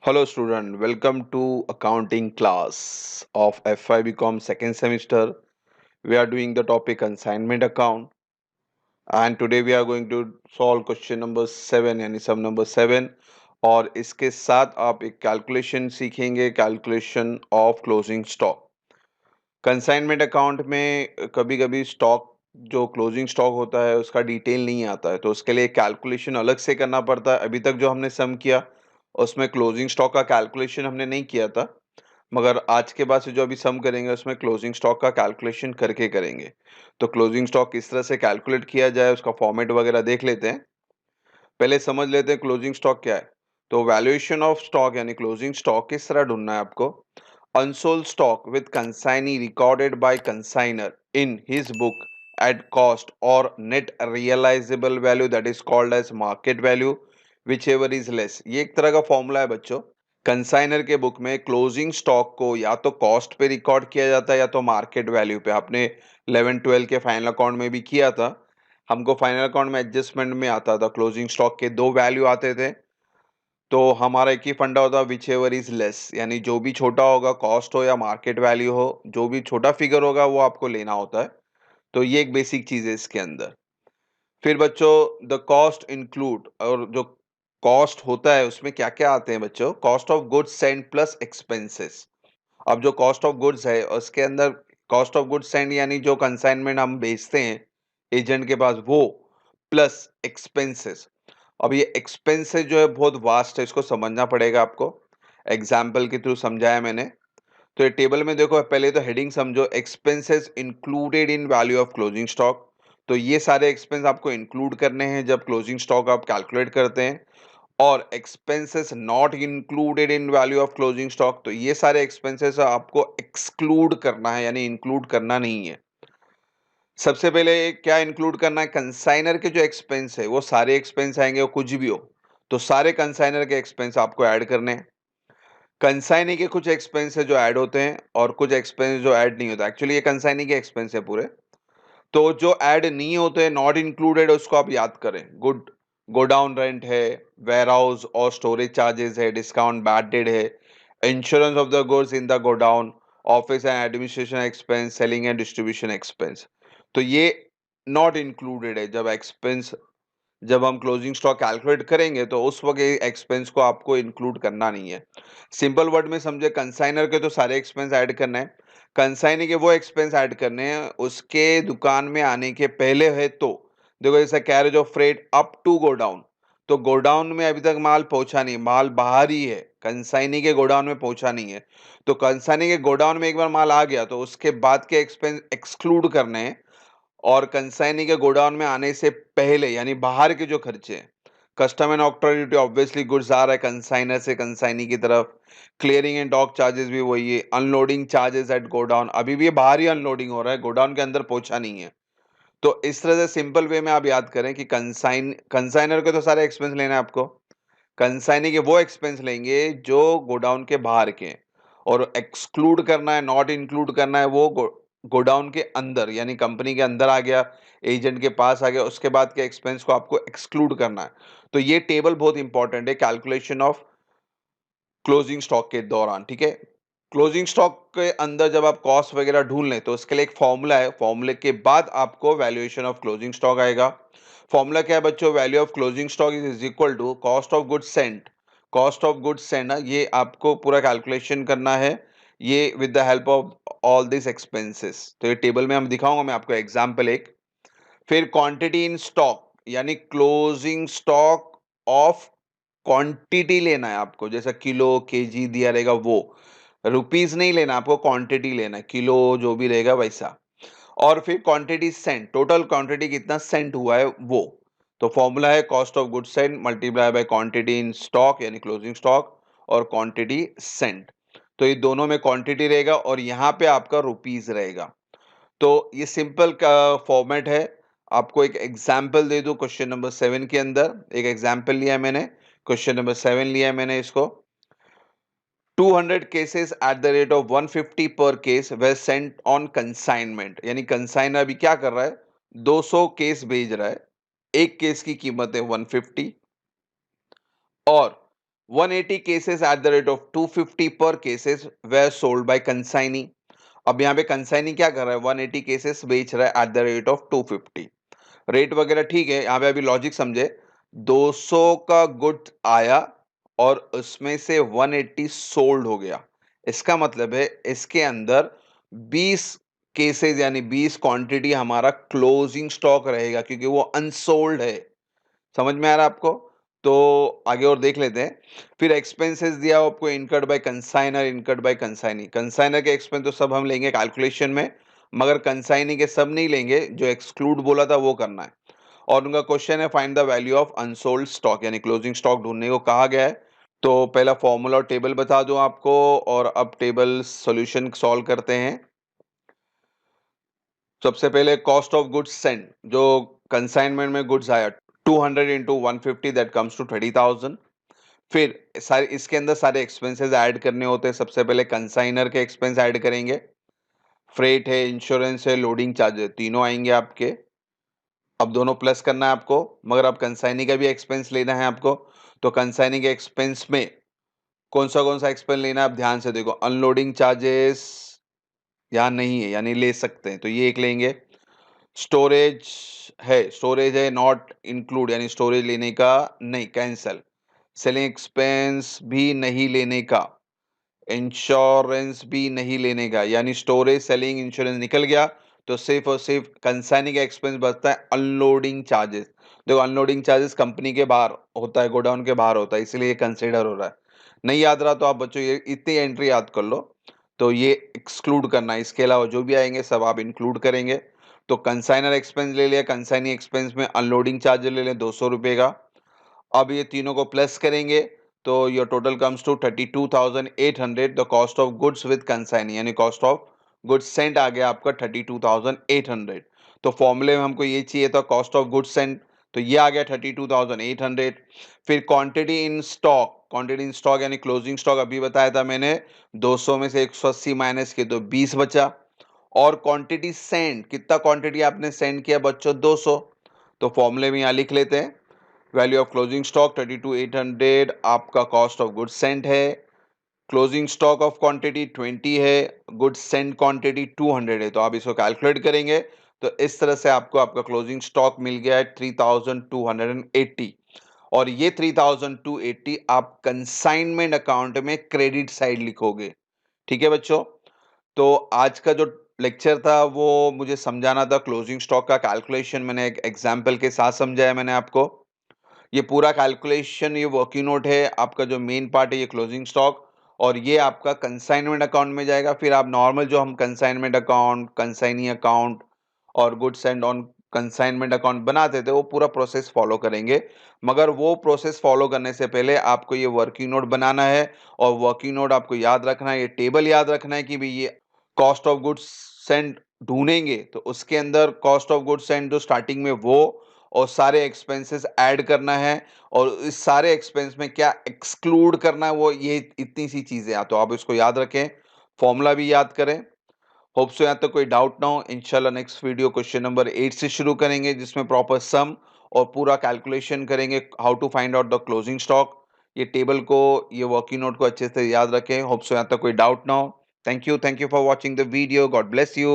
Hello student, welcome to accounting class of FI BCom second semester. We are doing the topic consignment account and today we are going to solve question number 7 यानी sum number 7 और इसके साथ आप एक calculation सीखेंगे calculation of closing stock. Consignment account में कभी-कभी stock जो क्लोजिंग स्टॉक होता है उसका डिटेल नहीं आता है तो उसके लिए कैलकुलेशन अलग से करना पड़ता है। अभी तक जो हमने सम किया उसमें क्लोजिंग स्टॉक का कैलकुलेशन हमने नहीं किया था, मगर आज के बाद से जो अभी सम करेंगे उसमें क्लोजिंग स्टॉक का कैलकुलेशन करके करेंगे। तो क्लोजिंग स्टॉक किस तरह से कैलकुलेट किया जाए उसका फॉर्मेट वगैरह देख लेते हैं। पहले समझ लेते हैं क्लोजिंग स्टॉक क्या है। तो वैल्यूएशन ऑफ स्टॉक यानी क्लोजिंग स्टॉक किस तरह ढूंढना है आपको। Unsold stock with consignee recorded by consignor in his book at cost or net realizable value that is called as market value whichever is less। ये एक तरह का फॉर्मूला है बच्चों। कंसाइनर के बुक में क्लोजिंग स्टॉक को या तो कॉस्ट पे रिकॉर्ड किया जाता है या तो मार्केट वैल्यू पे। आपने 11-12 के फाइनल अकाउंट में भी किया था। हमको फाइनल अकाउंट में एडजस्टमेंट में आता था, क्लोजिंग स्टॉक के दो वैल्यू आते थे। तो हमारा एक ही फंडा होता विच एवर इज लेस, यानी जो भी छोटा होगा कॉस्ट हो या मार्केट वैल्यू हो, जो भी छोटा फिगर होगा वो आपको लेना होता है। तो ये एक बेसिक चीज है इसके अंदर। फिर बच्चों द कॉस्ट इंक्लूड, और जो कॉस्ट होता है उसमें क्या क्या आते हैं बच्चों, cost of goods send plus expenses. अब जो कॉस्ट ऑफ गुड्स है उसके अंदर कॉस्ट ऑफ गुड्स सेंड यानी जो कंसाइनमेंट हम भेजते हैं एजेंट के पास वो, प्लस एक्सपेंसेस। अब ये एक्सपेंसेस जो है बहुत वास्ट है, इसको समझना पड़ेगा आपको। एग्जाम्पल के थ्रू समझाया मैंने। तो ये टेबल में देखो, पहले तो हेडिंग समझो, expenses included in value of closing stock. तो ये सारे एक्सपेंस आपको इंक्लूड करने हैं जब क्लोजिंग स्टॉक आप कैलकुलेट करते हैं। और expenses not included in value of closing stock, तो ये सारे एक्सपेंसेस आपको एक्सक्लूड करना है यानी इंक्लूड करना नहीं है। सबसे पहले क्या इंक्लूड करना है, कंसाइनर के जो एक्सपेंस है वो सारे एक्सपेंस आएंगे, वो कुछ भी हो तो सारे कंसाइनर के एक्सपेंस आपको ऐड करने हैं। कंसाइनी के कुछ एक्सपेंस है जो ऐड होते हैं और कुछ एक्सपेंस जो ऐड नहीं होता। एक्चुअली ये कंसाइनी के एक्सपेंस है पूरे। तो जो ऐड नहीं होते, नॉट इंक्लूडेड, उसको आप याद करें। गोडाउन रेंट है, वेयर हाउस और स्टोरेज चार्जेस है, डिस्काउंट बैड डेट है, insurance of the goods in the godown, office and administration expense, selling and distribution expense. तो ये नॉट इंक्लूडेड है। जब हम क्लोजिंग स्टॉक कैलकुलेट करेंगे तो उस वक्त एक्सपेंस को आपको इंक्लूड करना नहीं है। सिंपल वर्ड में समझे, कंसाइनर के तो सारे एक्सपेंस ऐड करना है, कंसाइनी के वो एक्सपेंस ऐड करने हैं उसके दुकान में आने के पहले है। तो देखो जैसे carriage of freight up to godown, तो गोडाउन में अभी तक माल पहुंचा नहीं, माल बाहर ही है, कंसाइनी के गोडाउन में पहुंचा नहीं है। तो कंसाइनी के गोडाउन में एक बार माल आ गया तो उसके बाद के एक्सपेंस एक्सक्लूड करने हैं। और कंसाइनी के गोडाउन में आने से पहले यानी बाहर के जो खर्चे हैं, custom and octroi duty, obviously goods आ रहा है कंसाइनर से कंसाइनी की तरफ, क्लियरिंग एंड डॉक चार्जेस भी वही है, अनलोडिंग चार्जेस एट गोडाउन, अभी भी ये बाहर ही अनलोडिंग हो रहा है, गोडाउन के अंदर पहुंचा नहीं है। तो इस तरह से सिंपल वे में आप याद करें कि कंसाइनर के तो सारे एक्सपेंस लेना है आपको, कंसाइनी के वो एक्सपेंस लेंगे जो गोडाउन के बाहर के हैं। और एक्सक्लूड करना है, नॉट इंक्लूड करना है वो गोडाउन के अंदर यानी कंपनी के अंदर आ गया, एजेंट के पास आ गया, उसके बाद के एक्सपेंस को आपको एक्सक्लूड करना है। तो ये टेबल बहुत इंपॉर्टेंट है कैलकुलेशन ऑफ क्लोजिंग स्टॉक के दौरान, ठीक है। क्लोजिंग स्टॉक के अंदर जब आप कॉस्ट वगैरह ढूंढ लें तो उसके लिए एक फॉर्मूला है, फॉर्मूले के बाद आपको वैल्यूएशन ऑफ क्लोजिंग स्टॉक आएगा। फॉर्मूला क्या है बच्चों, value of closing stock is equal to cost of goods sent. Cost of goods sent, ये आपको पूरा कैलकुलेशन करना है, ये with the help of all this expenses. तो ये टेबल में हम दिखाऊंगा मैं आपको एग्जाम्पल एक। फिर क्वांटिटी इन स्टॉक यानी क्लोजिंग स्टॉक ऑफ क्वांटिटी लेना है आपको, जैसा किलो केजी दिया रहेगा वो, रुपीस नहीं लेना आपको, क्वांटिटी लेना है, किलो जो भी रहेगा वैसा। और फिर क्वांटिटी सेंट, टोटल क्वांटिटी कितना सेंट हुआ है वो। तो फॉर्मूला है cost of good sent multiply by quantity in stock यानी क्लोजिंग स्टॉक और क्वांटिटी सेंट। तो ये दोनों में क्वांटिटी रहेगा और यहाँ पे आपका रुपीस रहेगा। तो ये सिंपल का फॉर्मेट है। आपको एक एग्जाम्पल दे दूं, क्वेश्चन नंबर 7 के अंदर एक एग्जाम्पल लिया है मैंने, क्वेश्चन नंबर 7 लिया है मैंने इसको। 200 cases at the rate of 150 पर case way Saint on consignment, यानी कंसाइनर अभी क्या कर रहा है, 200 केस भेज रहा है, एक केस की कीमत है 150 और 180 cases at the rate of 250 per cases were sold by consignee. अब यहाँ पे कंसाइनी क्या कर रहा है, 180 केसेस बेच रहा है at the rate of 250. Rate वगैरह ठीक है, यहाँ पे अभी लॉजिक समझे. 200 का गुड आया और उसमें से 180 सोल्ड हो गया. इसका मतलब है इसके अंदर 20 केसेस यानी 20 क्वांटिटी हमारा क्लोजिंग स्टॉक रहेगा क्योंकि वो अनसोल्ड है. समझ में आ रहा है आपको? तो आगे और देख लेते हैं. फिर एक्सपेंसेस दिया आपको, incurred by consignor, incurred by consignee. Consignor के एक्सपेंस तो सब हम लेंगे कैलकुलेशन में, मगर कंसाइनी के सब नहीं लेंगे. जो एक्सक्लूड बोला था वो करना है. और उनका क्वेश्चन है find the value of unsold stock, यानी क्लोजिंग स्टॉक ढूंढने को कहा गया है. तो पहला फॉर्मूला और टेबल बता दूं आपको, और अब टेबल सॉल्यूशन सॉल्व करते हैं. सबसे पहले कॉस्ट ऑफ गुड्स सेंट, जो कंसाइनमेंट में गुड्स आया 200 इंटू 150 दैट कम्स टू 30,000. फिर सारे इसके अंदर सारे एक्सपेंसेस ऐड करने होते हैं. सबसे पहले कंसाइनर के एक्सपेंस ऐड करेंगे. फ्रेट है, इंश्योरेंस है, लोडिंग चार्जेस, तीनों आएंगे आपके. अब दोनों प्लस करना है आपको, मगर अब कंसाइनी का भी एक्सपेंस लेना है आपको. तो कंसाइनी के एक्सपेंस में कौन सा एक्सपेंस लेना है आप ध्यान से देखो. अनलोडिंग चार्जेस यहाँ नहीं है, यानी ले सकते हैं, तो ये एक लेंगे. स्टोरेज स्टोरेज है नॉट इंक्लूड, यानी स्टोरेज लेने का नहीं, कैंसल. सेलिंग एक्सपेंस भी नहीं लेने का, इंश्योरेंस भी नहीं लेने का, यानी स्टोरेज सेलिंग इंश्योरेंस निकल गया. तो सिर्फ और सिर्फ कंसाइनिंग का एक्सपेंस बचता है अनलोडिंग चार्जेस. देखो अनलोडिंग चार्जेस कंपनी के बाहर होता है, गोडाउन के बाहर होता है, इसलिए ये कंसिडर हो रहा है. नहीं याद रहा तो आप बच्चों ये इतनी एंट्री याद कर लो. तो ये एक्सक्लूड करना है, इसके अलावा जो भी आएंगे सब आप इंक्लूड करेंगे. तो कंसाइनर एक्सपेंस ले लिया, कंसाइनिंग एक्सपेंस में अनलोडिंग चार्जेस ले लें 200 रुपए का. अब ये तीनों को प्लस करेंगे तो your total comes to 32,800. The cost of goods with consigning, यानी कॉस्ट ऑफ गुड्स सेंट आ गया आपका 32,800. तो फॉर्मूले में हमको ये चाहिए था कॉस्ट ऑफ गुड्स सेंट, तो ये आ गया 32,800. फिर क्वांटिटी इन स्टॉक यानी क्लोजिंग स्टॉक अभी बताया था मैंने, 200 में से 180 माइनस के तो 20 बचा. और क्वांटिटी सेंड, कितना क्वांटिटी आपने सेंड किया बच्चों, 200. तो फॉर्मूले में यहाँ लिख लेते हैं. वैल्यू ऑफ क्लोजिंग स्टॉक 32,800, आपका कॉस्ट ऑफ गुड्स सेंट है. क्लोजिंग स्टॉक ऑफ क्वांटिटी 20 है, गुड्स सेंट क्वांटिटी 200 है. तो आप इसको कैलकुलेट करेंगे तो इस तरह से आपको आपका क्लोजिंग स्टॉक मिल गया है 3,280. और ये 3,280 आप कंसाइनमेंट अकाउंट में क्रेडिट साइड लिखोगे. ठीक है बच्चों? तो आज का जो लेक्चर था वो मुझे समझाना था क्लोजिंग स्टॉक का कैलकुलेशन. मैंने एक एग्जाम्पल के साथ समझाया मैंने आपको. ये पूरा कैलकुलेशन, ये वर्किंग नोट है आपका. जो मेन पार्ट है ये क्लोजिंग स्टॉक, और ये आपका कंसाइनमेंट अकाउंट में जाएगा. फिर आप नॉर्मल जो हम कंसाइनमेंट अकाउंट, कंसाइनी अकाउंट और goods and on consignment account बनाते थे वो पूरा प्रोसेस फॉलो करेंगे. मगर वो प्रोसेस फॉलो करने से पहले आपको ये वर्किंग नोट बनाना है. और वर्किंग नोट आपको याद रखना है, ये टेबल याद रखना है कि भाई ये कॉस्ट ऑफ गुड्स सेंड ढूंढेंगे तो उसके अंदर कॉस्ट ऑफ गुड्स सेंड जो स्टार्टिंग में वो और सारे एक्सपेंसेस ऐड करना है. और इस सारे एक्सपेंस में क्या एक्सक्लूड करना है, वो ये इतनी सी चीजें हैं. तो आप इसको याद रखें, फॉर्मूला भी याद करें. होप सो यहाँ तक कोई डाउट ना हो. इंशाल्लाह नेक्स्ट वीडियो क्वेश्चन नंबर 8 से शुरू करेंगे जिसमें प्रॉपर सम और पूरा कैलकुलेशन करेंगे, how to find out the closing stock. ये टेबल को, ये वर्किंग नोट को अच्छे से याद रखें. होप सो यहाँ तक कोई डाउट ना हो. Thank you for watching the video. God bless you.